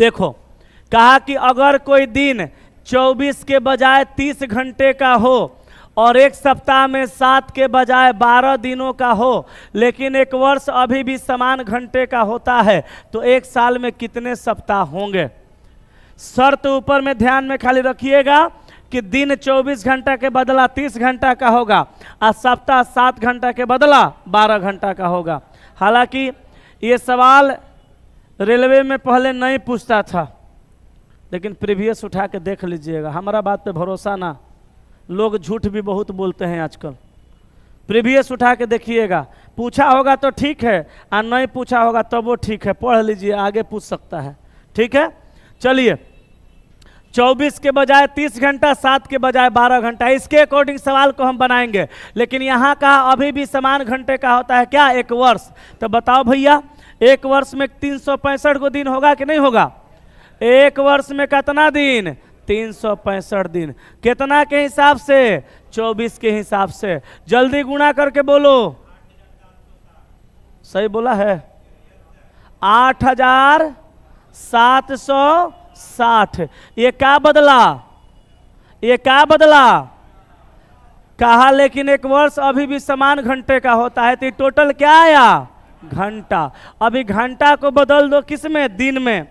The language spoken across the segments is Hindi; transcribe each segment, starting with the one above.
देखो, कहा कि अगर कोई दिन 24 के बजाय 30 घंटे का हो और एक सप्ताह में 7 के बजाय 12 दिनों का हो, लेकिन एक वर्ष अभी भी समान घंटे का होता है, तो एक साल में कितने सप्ताह होंगे? शर्त ऊपर में ध्यान में खाली रखिएगा कि दिन 24 घंटा के बदला 30 घंटा का होगा और सप्ताह 7 घंटा के बदला 12 घंटा का होगा। हालांकि ये सवाल रेलवे में पहले नहीं पूछता था, लेकिन प्रीवियस उठा के देख लीजिएगा। हमारा बात पे भरोसा ना, लोग झूठ भी बहुत बोलते हैं आजकल। प्रीवियस उठा के देखिएगा, पूछा होगा तो ठीक है और नहीं पूछा होगा तो वो ठीक है, पढ़ लीजिए, आगे पूछ सकता है। ठीक है, चलिए 24 के बजाय 30 घंटा, 7 के बजाय 12 घंटा, इसके अकॉर्डिंग सवाल को हम बनाएंगे। लेकिन यहाँ का अभी भी समान घंटे का होता है क्या? एक वर्ष। तो बताओ भैया, एक वर्ष में 365 को दिन होगा कि नहीं होगा? एक वर्ष में कितना दिन? 365 दिन। कितना के हिसाब से? 24 के हिसाब से। जल्दी गुणा करके बोलो। सही बोला है? 8760। ये क्या बदला? ये क्या बदला? कहा लेकिन एक वर्ष अभी भी समान घंटे का होता है, तो ये टोटल क्या आया? घंटा। अभी घंटा को बदल दो किस में? दिन में।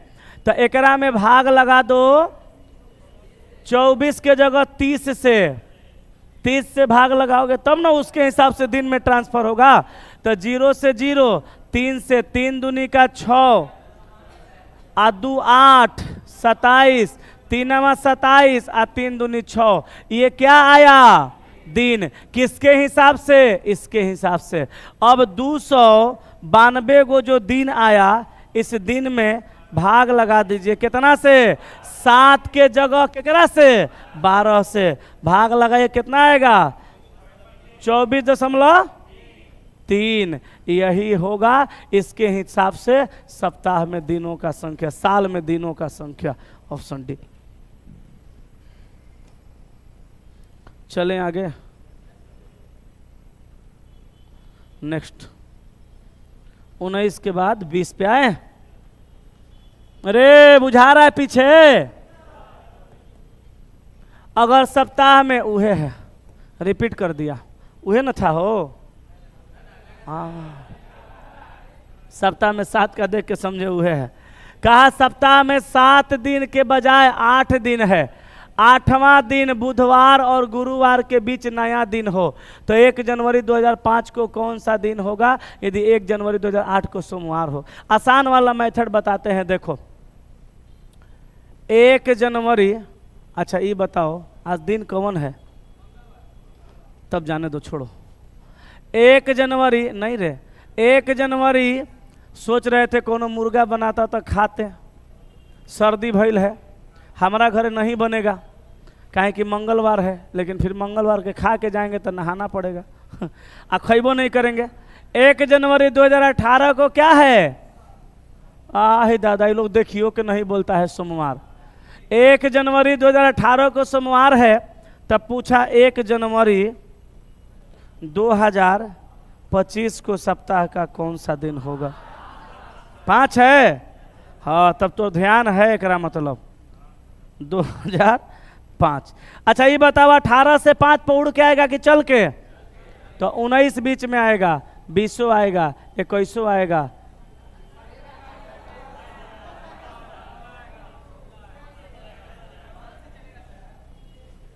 तो एकरा में भाग लगा दो 24 के जगह 30 से। 30 से भाग लगाओगे तब ना उसके हिसाब से दिन में ट्रांसफर होगा। तो 0 से 0, 3 से 3 दूनी का 6 आ 2 8, 27, 3 27 आ 3 दूनी 6। ये क्या आया? दिन। किसके हिसाब से? इसके हिसाब से। अब 292 को जो दिन आया, इस दिन में भाग लगा दीजिए कितना से? 7 के जगह कितना से? 12 से। भाग लगाइए, कितना आएगा? 24.3। यही होगा। इसके हिसाब से सप्ताह में दिनों का संख्या, साल में दिनों का संख्या। Option D. चलें आगे। नेक्स्ट 19 के बाद 20 पे आए। अरे बुझा रहा है पीछे। अगर सप्ताह में उहे है, रिपीट कर दिया, उहे न था हो। सप्ताह में 7 का देख के समझे उहे है। कहा सप्ताह में 7 दिन के बजाय 8 दिन है। 8वां दिन बुधवार और गुरुवार के बीच नया दिन हो, तो 1 जनवरी 2005 को कौन सा दिन होगा? यदि 1 जनवरी 2008 को सोमवार हो। आसान वाला मेथड बताते हैं, देखो। 1 जनवरी, अच्छा ये बताओ आज दिन कौन है? तब जाने दो, छोड़ो। 1 जनवरी नहीं रे, 1 जनवरी सोच रहे थे कोनो मुर्गा बनाता तो खाते। सर्दी भइल है, हमारा घर नहीं बनेगा, काहे कि मंगलवार है, लेकिन फिर मंगलवार के खा के जाएंगे तो नहाना पड़ेगा आ खैबो नहीं करेंगे। 1 जनवरी 2018 को क्या है? आह दादा, ये लोग देखियो कि नहीं बोलता है सोमवार। 1 जनवरी 2018 को सोमवार है। तब पूछा 1 जनवरी 2025 को सप्ताह का कौन सा दिन होगा? 5 है। हाँ, तब तो ध्यान है एकरा मतलब 2005। अच्छा ये बताओ 18 से 5 पे उड़ के आएगा कि चल के? तो 19 बीच में आएगा, 20 आएगा, 21 आएगा।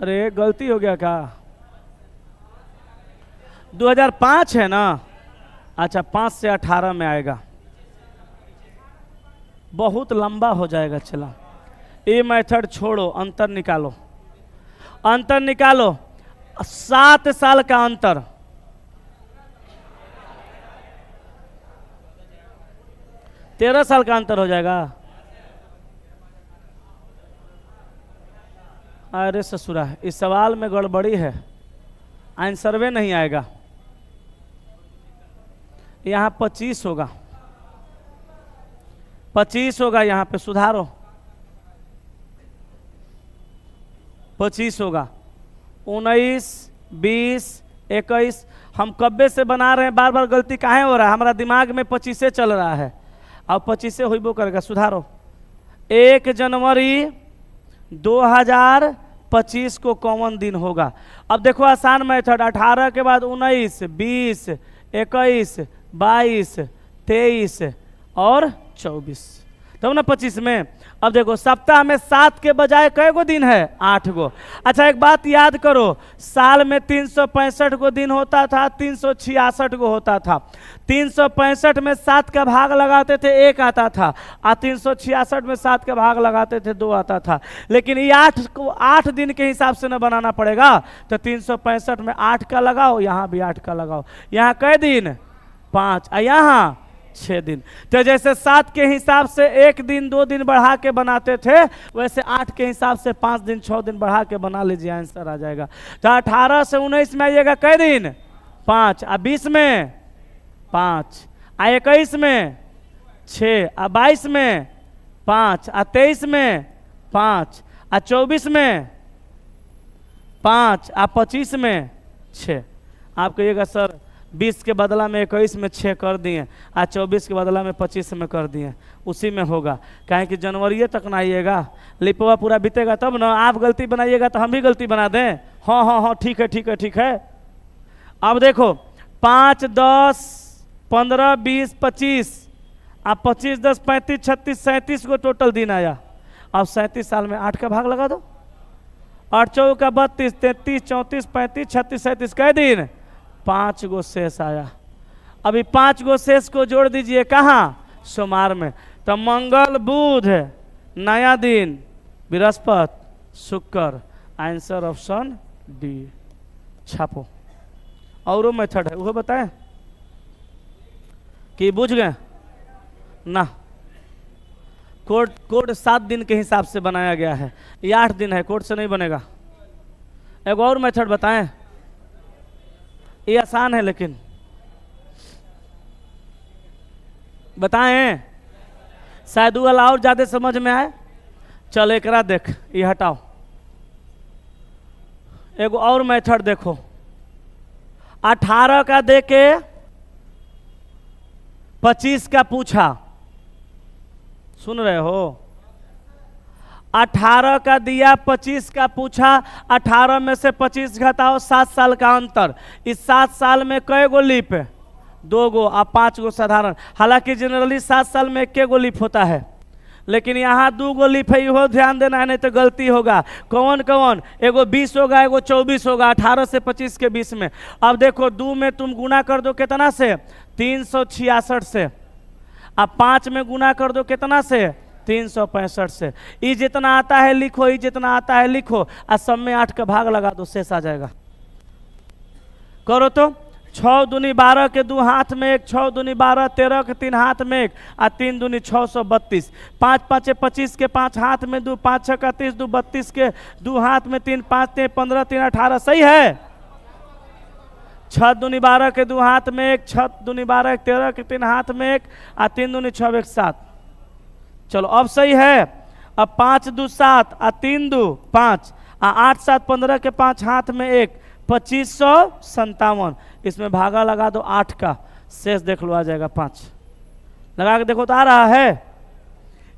अरे गलती हो गया क्या? 2005 है ना? अच्छा 5 से 18 में आएगा, बहुत लंबा हो जाएगा। चला ये मेथड छोड़ो, अंतर निकालो। अंतर निकालो। 7 साल का अंतर, तेरह साल का अंतर हो जाएगा। अरे ससुरा, इस सवाल में गड़बड़ी है, आंसर में नहीं आएगा। यहाँ 25 होगा, 25 होगा, यहाँ पे सुधारो। 25 होगा। 19, 20, 21। हम कब्बे से बना रहे हैं, बार बार गलती काहे हो रहा है? हमारा दिमाग में 25 चल रहा है, अब 25 होइबो करेगा। सुधारो। 1 जनवरी 2025 को कौन दिन होगा? अब देखो आसान मेथड, 18 के बाद 19, 20, 21, 22, 23 और 24, तब ना 25 में। अब देखो सप्ताह में 7 के बजाय कै गो दिन है? 8 गो। अच्छा एक बात याद करो, साल में 365 गो दिन होता था, 366 गो होता था। 365 में 7 का भाग लगाते थे 1 आता था, और 366 में 7 का भाग लगाते थे 2 आता था। लेकिन ये 8 को 8 दिन के हिसाब से न बनाना पड़ेगा, तो 365 में 8 का लगाओ, यहाँ भी 8 का लगाओ। यहाँ कै दिन? 5, और यहाँ 6 दिन। तो जैसे 7 के हिसाब से 1 दिन 2 दिन बढ़ा के बनाते थे, वैसे 8 के हिसाब से 5 दिन 6 दिन बढ़ा के बना लीजिए, आंसर आ जाएगा। तो 18 से 19 में आइएगा कै दिन? 5, और 20 में 5, और 21 में 6, और 22 में 5, और 23 में 5, और 24 में 5, और 25 में 6। आप कहिएगा सर 20 के बदला में 21 में 6 कर दिए, आज 24 के बदला में 25 में कर दिए, उसी में होगा। कहें कि जनवरी तक ना आइएगा, लिपवा पूरा बीतेगा तब ना। आप गलती बनाइएगा तो हम भी गलती बना दें? हाँ हाँ हाँ, ठीक है ठीक है ठीक है। अब देखो 5, 10, 15, 20, 25, अब 25, 10, 35, 36, 37 को टोटल दिन आया। अब 37 साल में 8 का भाग लगा दो, 8 चौका का 32, 33, 34, 35, 36, 37 कै दिन? 5 गो शेष आया। अभी 5 गो शेष को जोड़ दीजिए कहाँ? सोमवार में। तो मंगल, बुध, नया दिन, बृहस्पति, शुक्र। Answer option D. छापो। और मेथड है वो बताएं कि बुझ गए ना? कोड 7 दिन के हिसाब से बनाया गया है, ये 8 दिन है, कोड से नहीं बनेगा। एक और मेथड बताएं, ये आसान है लेकिन बताएं, शायद वो वाला और ज्यादा समझ में आए। चल एकरा देख, ये हटाओ। एगो और मेथड देखो, 18 का दे के 25 का पूछा, सुन रहे हो? 18 का दिया, 25 का पूछा, 18 में से 25 घटाओ, 7 साल का अंतर। इस 7 साल में कै गो लीप है? 2 गो, और 5 गो साधारण। हालांकि जनरली 7 साल में 1 गो लीप होता है, लेकिन यहाँ 2 गो लीप है, इहो ध्यान देना है, नहीं तो गलती होगा। कौन कौन? एगो 20 होगा, एगो 24 होगा, 18 से 25 के बीच में। अब देखो 2 में तुम गुना कर दो कितना से? 366 से। अब 5 में गुना कर दो कितना से? 365 से। ये जितना आता है लिखो, ये जितना आता है लिखो, और सब में 8 का भाग लगा दो, शेष आ जाएगा। करो तो 6 दूनी 12 के 2 हाथ में 1, 6 दूनी 12, 13 के 3 हाथ में 1, और 3 दूनी 632। 5 5 25 के 5 हाथ में 2, 5 6 30, 2 32 के 2 हाथ में 3, 5 3 15, 3 18। सही है? 6 दूनी 12 के 2 हाथ में 1, 6 दूनी 12 13 के 3 हाथ में 1, और 3 दूनी 6 1 7। चलो अब सही है। अब 5 2 7, और 3 2 5, और 8 7 15 के 5 हाथ में 1, 2557। इसमें भागा लगा दो 8 का, शेष देख लो आ जाएगा 5। लगा के देखो तो आ रहा है।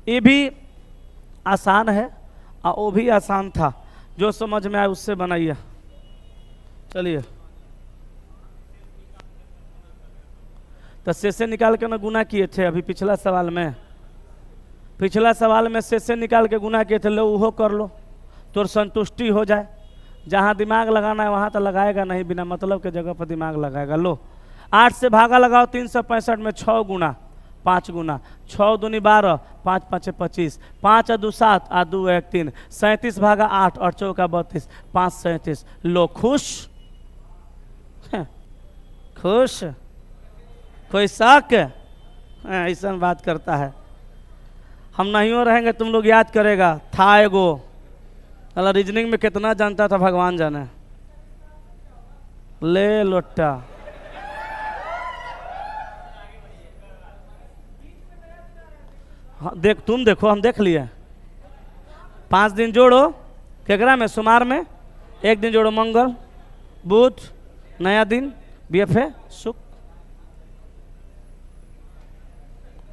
ये भी आसान है और वो भी आसान था, जो समझ में आए उससे बनाइए। चलिए तो शेष निकाल के ना गुना किए थे अभी पिछला सवाल में। पिछला सवाल में शेष निकाल के गुना किए थे, लो वो कर लो, तो संतुष्टि हो जाए। जहाँ दिमाग लगाना है वहाँ तो लगाएगा नहीं, बिना मतलब के जगह पर दिमाग लगाएगा। लो 8 से भागा लगाओ 365 में 6 गुना 5 गुना, 6 दूनी 12, 5 5 25, 5 2 7, 2 1 3, 37 भागा 8 और चौका 32, 5 37। लो खुश? खुश? कोई शक? ऐसा बात करता है। हम नहीं हो रहेंगे, तुम लोग याद करेगा था एगो, अल्लाह रीजनिंग में कितना जानता था भगवान जाने। ले लोटा हाँ, देख तुम देखो, हम देख लिए। 5 दिन जोड़ो केकरा में? सोमवार में। 1 दिन जोड़ो मंगल, बुध, नया दिन, BFA, शुक्र।